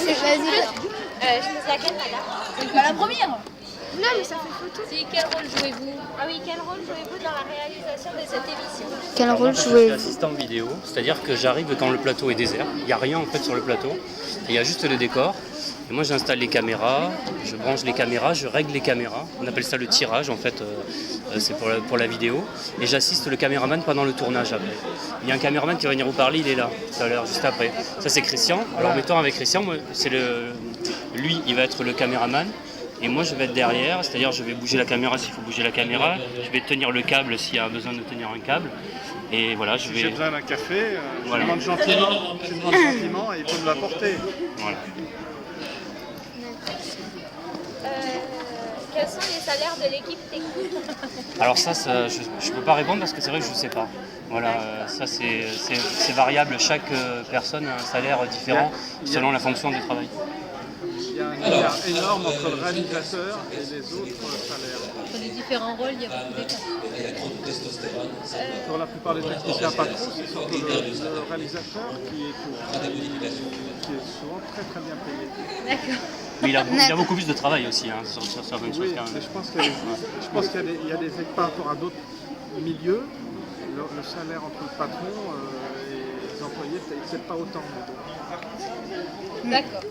Vas-y. Je pose laquelle, madame? C'est pas la première. Non, mais ça fait photo. Si, quel rôle jouez-vous? Ah oui, quel rôle jouez-vous dans la réalisation de cette émission? Quel Alors, rôle moi, je suis jouez-vous? assistant vidéo, c'est-à-dire que j'arrive quand le plateau est désert. Il n'y a rien en fait sur le plateau. Il y a juste le décor. Et moi j'installe les caméras, je branche les caméras, je règle les caméras. On appelle ça le tirage en fait, c'est pour la vidéo. Et j'assiste le caméraman pendant le tournage après. Il y a un caméraman qui va venir vous parler, il est là tout à l'heure, juste après. Ça c'est Christian. Alors mettons avec Christian, moi, lui il va être le caméraman. Et moi je vais être derrière, c'est-à-dire je vais bouger la caméra s'il faut bouger la caméra, je vais tenir le câble s'il y a besoin de tenir un câble. Et voilà, je Si vais. j'ai besoin d'un café, Voilà. je demande gentiment et il peut me l'apporter. Voilà. Quels sont les salaires de l'équipe technique? Alors ça je peux pas répondre parce que c'est vrai que je ne sais pas. Voilà, ça c'est variable. Chaque personne a un salaire différent selon la fonction du travail. Il y a un écart énorme entre le réalisateur et les autres salaires. Entre les différents rôles, il y a beaucoup d'écart. Pour la plupart des techniciens, pas trop, c'est surtout le réalisateur qui est souvent très très bien payé. D'accord. Mais il a beaucoup plus de travail aussi sur certaines choses Oui, quand même. mais je pense qu'il y a des par rapport à d'autres milieux, le salaire entre le patron et les employés, peut-être pas autant. D'accord.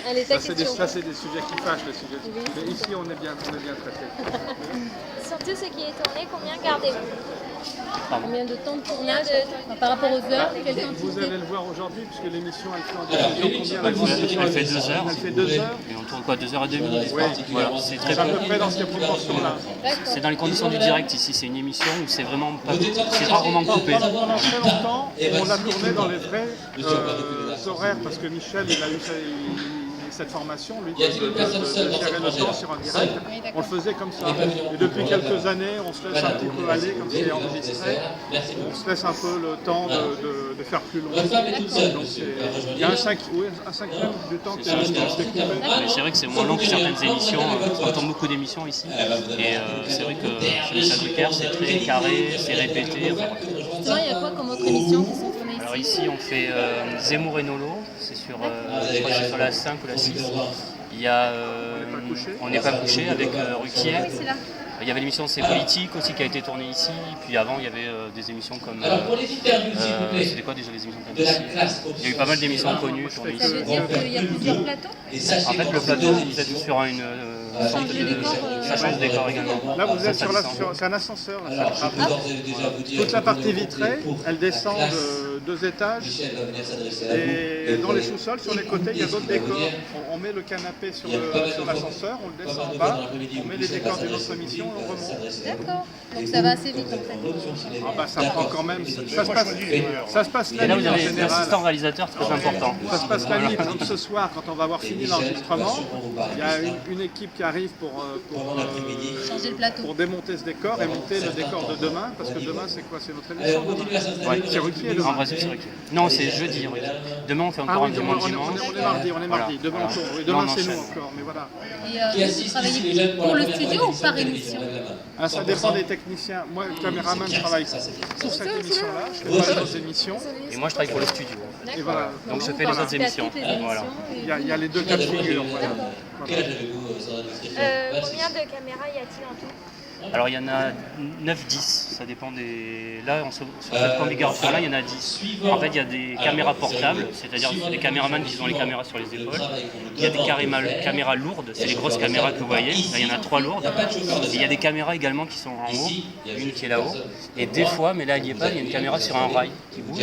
Allez, ta Ça, question. c'est des sujets qui fâchent, les sujets. Mais ici, on est bien traités. Sur tout ce qui est tourné, combien gardez-vous? Combien de temps de tournage par rapport aux heures? Quelle Vous quantité? allez le voir aujourd'hui, puisque l'émission, elle fait en diffusion combien? Elle fait 2 heures. Elle fait 2 heures. Et on tourne quoi, 2h30? Oui, Voilà, c'est très c'est à peu près dans ces proportions-là. C'est dans les conditions du direct ici, c'est une émission où c'est vraiment pas, c'est rarement coupé. Pendant très longtemps, on l'a tourné dans les vrais horaires, parce que Michel, il a eu cette formation, lui, de gérer le temps sur un direct. On le faisait comme ça. Et depuis quelques années, on se laisse un petit peu aller, comme c'est enregistré. On se laisse un peu le temps de faire plus long. Donc il y a un cinquième du temps qui est coupé. Mais c'est vrai que c'est moins long que certaines émissions, on tourne beaucoup d'émissions ici. Et c'est vrai que chez Michel Drucker, c'est très carré, c'est répété. Enfin, Justement, il y a quoi comme autres émissions qui sont tournées alors ici? ici on fait Zemmour et Nolo, c'est sur, je crois que c'est sur la 5 ou la 6. Il y a On n'est pas couché avec Ruquier. Ah oui, c'est là. Il y avait l'émission C'est politique aussi qui a été tournée ici. Puis avant il y avait des émissions comme. C'était quoi déjà les émissions comme ici? Il y a eu pas mal d'émissions connues tournées Ça ici. veut dire qu'il y a plusieurs plateaux? En fait le plateau vous êtes sur une sorte de. Ça change de décor également. Là, vous êtes Ça sur descend. c'est un ascenseur. Là, ça trappe. Toute la partie vitrée, elle descend de 2 étages. Et dans les sous-sols, sur les côtés, il y a d'autres décors. On met le canapé sur l'ascenseur, on le descend en bas, on met les décors d'une autre émission et on remonte. D'accord. Donc ça va assez vite en fait. Ah bah, ça prend quand même. Ça se passe Et la là nuit vous en avez général. l'assistant réalisateur très important. Ça se passe la nuit, comme ce soir, quand on va avoir fini l'enregistrement. Il y a une équipe qui arrive Changer le plateau. pour démonter ce décor et monter le décor de demain, parce que demain c'est quoi? C'est notre émission demain. Ouais. C'est Ruquier En demain. principe c'est vrai que. Non c'est jeudi. Oui. Demain on fait Ah encore oui, un dimanche. on est mardi. Demain on tourne. Oui, demain Non, c'est non, nous c'est- encore, mais voilà. Et vous travaillez pour le studio ou par émission? Ah, ça dépend des techniciens. Moi, le caméraman, je travaille pour cette émission-là, je fais pas les autres émissions. Et moi je travaille pour le studio. Et voilà. Donc je vous fais les autres participez à émissions. toutes les émissions Voilà. et- Il y a les deux cas de figure. Voilà. Combien de caméras y a-t-il en tout? Alors il y en a 9-10, ça dépend des. Là, sur cette configuration-là, il y en a 10. En fait, il y a des caméras portables, c'est-à-dire des caméramans qui ont les caméras sur les épaules. Il y a des caméras lourdes, c'est les grosses caméras que vous voyez. Là, il y en a 3 lourdes. Et il y a des caméras également qui sont en haut, une qui est là-haut. Et des fois, mais là, il n'y est pas, il y a une caméra sur un rail qui bouge.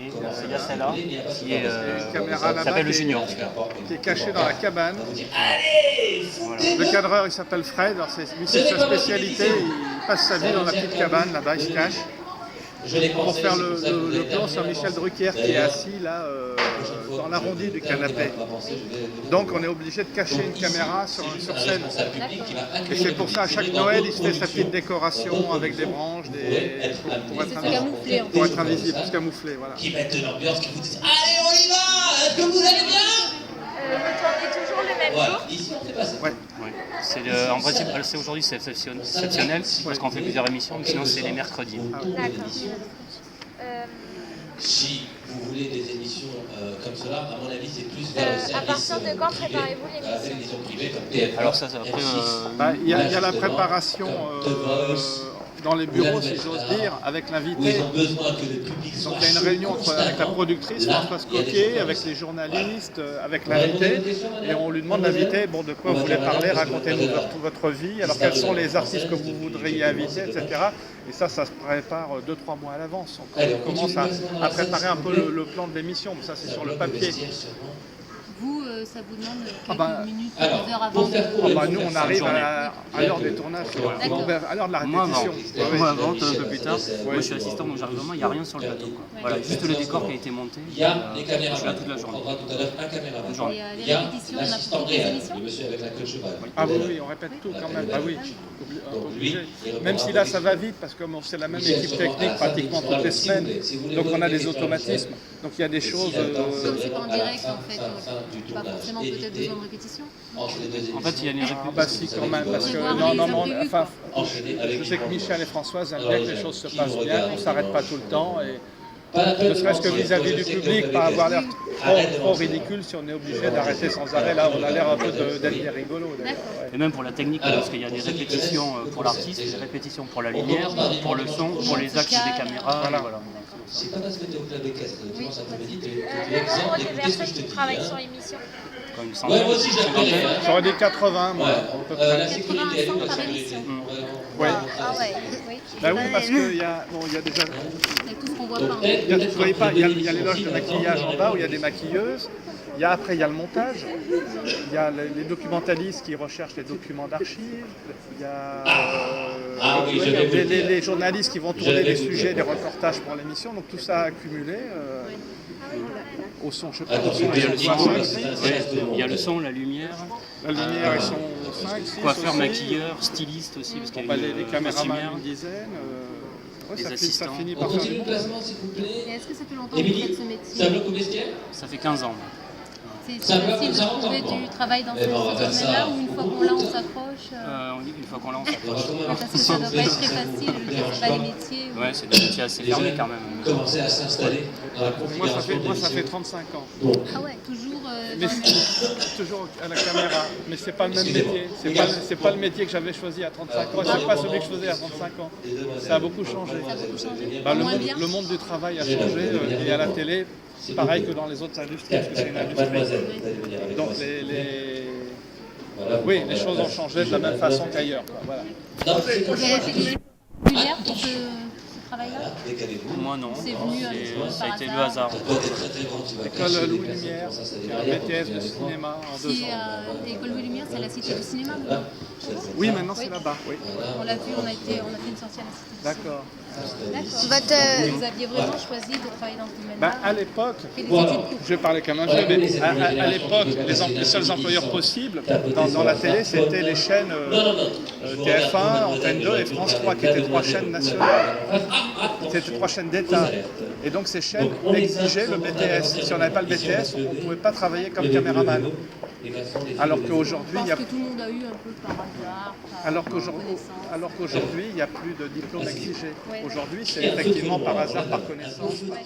Et il y a celle-là qui est, Caméra là-bas s'appelle le Junior. qui est caché dans la cabane. Le cadreur, il s'appelle Fred. Alors, lui, c'est sa spécialité. Il passe sa vie dans la petite cabane là-bas, il se cache. Pour faire le plan sur Michel Drucker qui est assis là dans l'arrondi du canapé. Donc on est obligé de cacher une caméra sur scène. Et c'est pour ça à chaque Noël il se fait sa petite décoration avec des branches, pour être camouflé, en fait. pour être invisible, se camoufler, voilà. Qui mettent de l'ambiance, qui vous disent allez on y va, est-ce que vous allez bien? Vous tournez toujours le même Voilà, jour? ici on fait pas ça. Ouais. En principe, c'est aujourd'hui c'est exceptionnel parce qu'on fait plusieurs émissions, mais sinon c'est les mercredis. D'accord. Si vous voulez des émissions comme cela, à mon avis, c'est plus vers le service À partir de quand privé, préparez-vous à la l'émission? télévision privée comme TF1, Alors ça après Bah, il y a la justement, préparation The Voice, dans les bureaux, si Nouvelle j'ose Voix, dire, avec où l'invité. ils ont besoin que le public soit Donc il y a une chaud réunion avec la constamment. productrice, Là, Françoise il y a des Coquet, choses. avec les journalistes, avec On va poser l'invité, des questions, madame. et on lui demande l'invité, bon, de quoi vous voulez parler, racontez-nous votre vie, alors quels sont les artistes que vous voudriez inviter, etc. Et ça se prépare 2-3 mois à l'avance. On commence à préparer un peu le plan de l'émission, mais ça c'est sur le papier. Vous, ça vous demande quelques bah, minutes, alors, des heures avant. pour faire court, Ah bah, nous on arrive journée. à l'heure des tournages, à l'heure de la Moi avant, répétition. moi avant, un peu plus tard. Ouais. Moi je suis assistant, donc j'arrive vraiment, il n'y a rien sur le plateau. Quoi. Voilà, juste le décor qui a été monté. Il y a les Je suis là caméramans. toute la On journée. prendra tout à l'heure un caméraman. Genre. Et Il les y a répétitions, on a l'assistant pour toutes les réel, émissions. le monsieur avec la queue de cheval. Ah oui, on répète tout quand même. Ah oui, un peu Lui, obligé. il Même si là ça va vite, parce que c'est la même équipe technique pratiquement toutes les semaines, donc on a des automatismes. Donc il y a des choses. Comme c'est pas en direct, en fait, pas forcément peut-être besoin de répétition. En fait, il y a une Ah répétition. bah si quand même, parce que Prévoir non, les non, non, imprévus, enfin, quoi. je sais que Michel et Françoise aiment bien que les choses se passent bien, qu'on ne s'arrête pas tout le temps, et Ne ne serait-ce que vis-à-vis du public, pas avoir l'air trop ridicule si on est obligé d'arrêter sans arrêt. Là, on a l'air un peu d'être des rigolos. d'ailleurs, ouais. Et même pour la technique, parce qu'il y a des répétitions pour l'artiste, des répétitions pour la lumière, pour le son, pour les axes des caméras. Voilà. Voilà. C'est pas parce que tu es au club équestre, tu vois, ça te dit, tu es Le l'exemple nombre de d'écouter ce que je personnes te qui dis. travaillent hein. sur l'émission. Comme une Ouais, centaine, moi aussi j'appelle. cinquantaine. J'aurais dit 80, moi, Ouais. à peu près. La sécurité, elle est où, la 80 sécurité? Ouais. Ah ouais, oui. Bah oui, parce qu'il y a déjà. C'est tout ce qu'on voit pas. Vous voyez pas, il y a les loges de maquillage en bas où il y a des maquilleuses. Après, il y a le montage. Il y a les documentalistes qui recherchent les documents d'archives. Il y a Ah oui, je vais vous le dire. les journalistes qui vont Je tourner vais les vous le sujets, dire. des reportages pour l'émission. Donc tout ça accumulé. Au son, je sais pas. Ah, donc, au son, Il y a le ils son, sont Ouais. 5, 6. il y a le son, la lumière, La lumière, ils sont 5, 6. coiffeur, aussi. maquilleur, styliste aussi, parce qu'il y Bah, a les caméramans, costumière. une dizaine. Ouais, Les ça assistants. finit On par faire continue du le bon. placement, s'il vous Et plaît. est-ce que ça fait longtemps que vous Émilie, faites ce ça métier? bloque au vestiaire? Ça fait 15 ans. C'est Ça bloque facile comme de ça trouver longtemps, du travail dans Eh ce ben, on va faire domaine-là ça. ou une fois qu'on l'a, on s'accroche Une fois qu'on l'a, on On va s'approche. comment parce que ça doit pas être très facile, je veux dire, c'est pas des métiers. Ouais, c'est des métiers assez Les fermés jeunes quand même. commencer à s'installer dans la Moi, configuration ça fait de 35 ans. Donc, Ah ouais, toujours Mais dans le même... c'est toujours à la caméra, mais c'est pas le même Excusez-moi. métier. C'est pas le métier que j'avais choisi à 35 ans. C'est pas celui que je faisais à 35 ans. Ça a beaucoup changé. Ça a beaucoup changé. Bah, Moins bien. le monde du travail a changé et à la télé, pareil que dans les autres industries, parce que c'est une industrie. mademoiselle, vous allez venir avec Donc moi. Voilà, vous oui, prenez les la choses ont place. changé de la même façon qu'ailleurs. quoi, Voilà. Non, c'est Vous avez fait des lumières pour ce travail-là? décalez-vous. Moi non, C'est venu un petit peu ça a par été le hasard. hasard. Ça peut être très très grand, tu vas École cacher Louis les personnes, Lumière, pour ça, ça qui est derrière. un BTS de cinéma en 2 Qui ans. l'école Louis Lumière, c'est la cité du cinéma. Là, Oui, maintenant c'est là-bas. Oui. On l'a vu, on a fait une sortie à la cité. D'accord. D'accord. Vous aviez vraiment choisi de travailler dans ce domaine-là. À l'époque, Fait des études pour- je vais parler comme un vieux, mais à l'époque, les seuls employeurs possibles dans la télé, c'était les chaînes TF1, Antenne 2 et France 3, qui étaient 3 chaînes nationales. C'était 3 chaînes d'État. Et donc ces chaînes exigeaient le BTS. Si on n'avait pas le BTS, on ne pouvait pas travailler comme caméraman. Alors qu'aujourd'hui, il y a... Parce que tout le monde a eu un peu par hasard, par Alors qu'aujourd'hui, connaissance. il n'y a plus de diplôme exigé. Ouais. Aujourd'hui, c'est effectivement par hasard, par connaissance. Ouais.